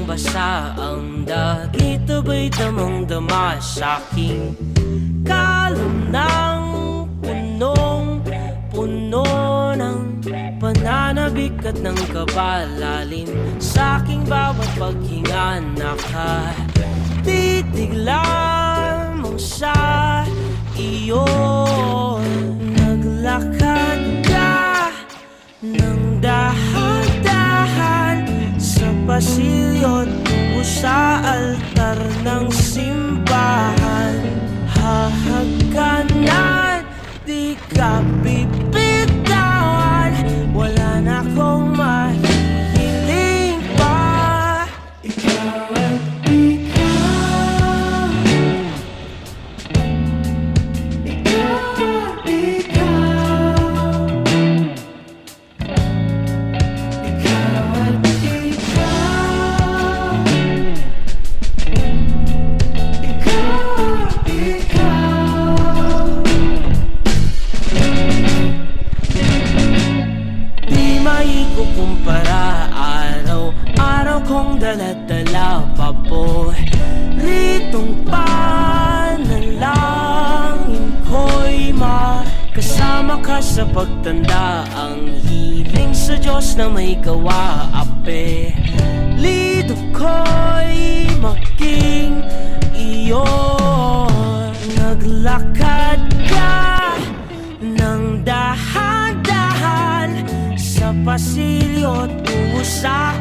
basa ang dagit, aba'y damang-dama sa'king kalam ng punong-puno ng pananabik at ng kabalalim. Sa'king bawat paghinga nakatitig lamang sa iyo. Naglakad ka ng dahan-dahan sa pasilyo tungo sa altar ng simbahan. Hahagkanan, di ka bibitawan, wala na akong mahihiling pa. Ikaw at ikaw, ikaw at ikaw, ikaw at ikaw, ikaw at ikaw. Di maikukumpara, araw-araw kong dala-dala paboritong panalangin ko'y makasama ka sa pagtanda. Ang hiling sa Diyos na may gawa, apelido ko'y maging iyo. Naglakad ka ng dahan-dahan sa pasilyo tungo sa